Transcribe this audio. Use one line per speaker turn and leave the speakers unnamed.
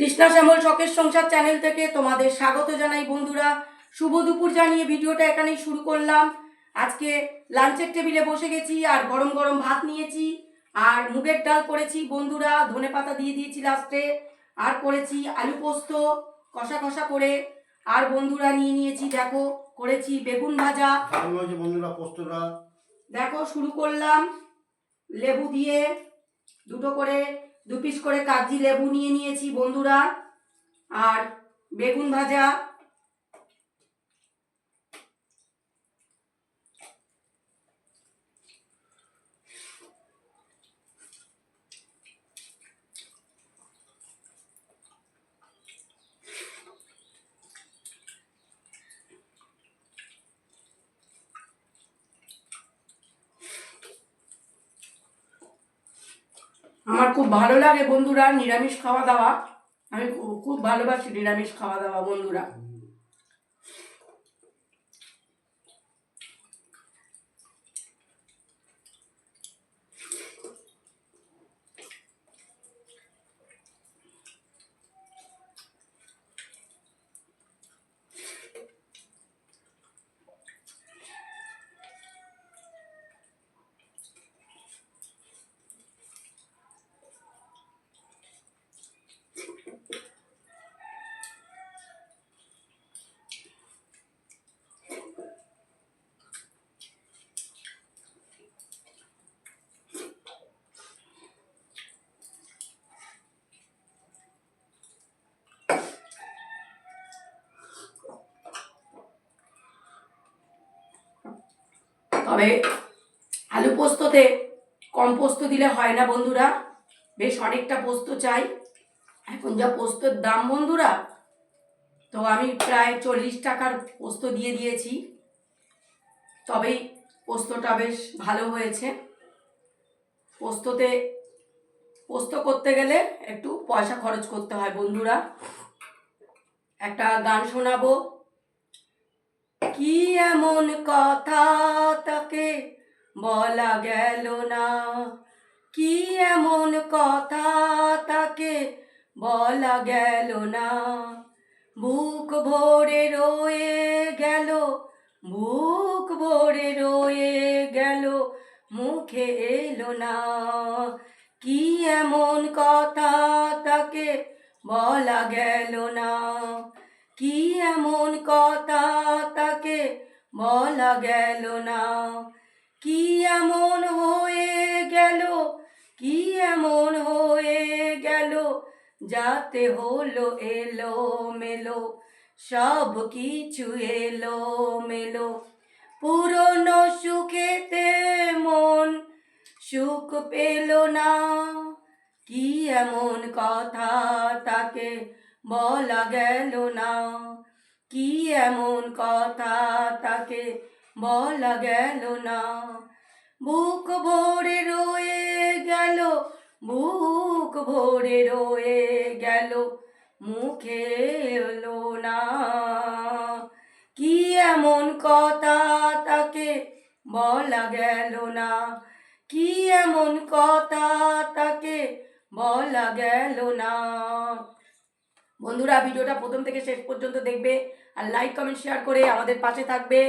কৃষ্ণা শ্যামল শখের সংসার চ্যানেল থেকে তোমাদের স্বাগত জানাই বন্ধুরা। শুভ দুপুর জানিয়ে ভিডিওটা এখানেই শুরু করলাম। আজকে লাঞ্চের টেবিলে বসে গেছি আর গরম গরম ভাত নিয়েছি আর মুগের ডাল করেছি বন্ধুরা, ধনেপাতা দিয়ে দিয়েছি লাস্টে, আর করেছি আলু পোস্ত কষা কষা করে, আর বন্ধুরা নিয়ে নিয়েছি দেখো করেছি বেগুন ভাজা।
বন্ধুরা পোস্তটা
দেখো শুরু করলাম লেবু দিয়ে, দুটো করে দু পিস করে কাগজি লেবু নিয়ে নিয়েছি বন্ধুরা, আর বেগুন ভাজা। আমার খুব ভালো লাগে বন্ধুরা নিরামিষ খাওয়া দাওয়া, আমি খুব ভালোবাসি নিরামিষ খাওয়া দাওয়া বন্ধুরা। তবে আলু পোস্ততে কম পোস্ত দিলে হয় না বন্ধুরা, বেশ অনেকটা পোস্ত চাই। এখন যা পোস্তর দাম বন্ধুরা, তো আমি প্রায় 40 টাকার পোস্ত দিয়ে দিয়েছি, তবেই পোস্তটা বেশ ভালো হয়েছে। পোস্ত করতে গেলে একটু পয়সা খরচ করতে হয় বন্ধুরা। একটা গান শোনাবো। কি এমন কথা তাকে বলা গেল না, কি এমন কথা তাকে বলা গেল না, বুক ভরে রয়ে গেল, বুক ভরে রয়ে গেল, মুখে এলো না। কি এমন কথা তাকে বলা গেল না, কি এমন কথা তাকে বলা গেল না, কি এমন হয়ে গেল, কি এমন হয়ে গেল, যাতে হলো এলো মেলো, সব কিছু এলো মেলো। পুরনো সুখেতে মন সুখ পেল না, কি এমন কথা তাকে বলা গেল না, কি এমন কথা তাকে বলা গেল না। বুক ভরে রয়ে গেল, বুক ভরে রয়ে গেল, মুখে এলো না। কি এমন কথা তাকে বলা গেল না, কি এমন কথা তাকে বলা গেল না। বন্ধুরা ভিডিওটা প্রথম থেকে শেষ পর্যন্ত দেখবে আর লাইক কমেন্ট শেয়ার করে আমাদের পাশে থাকবে।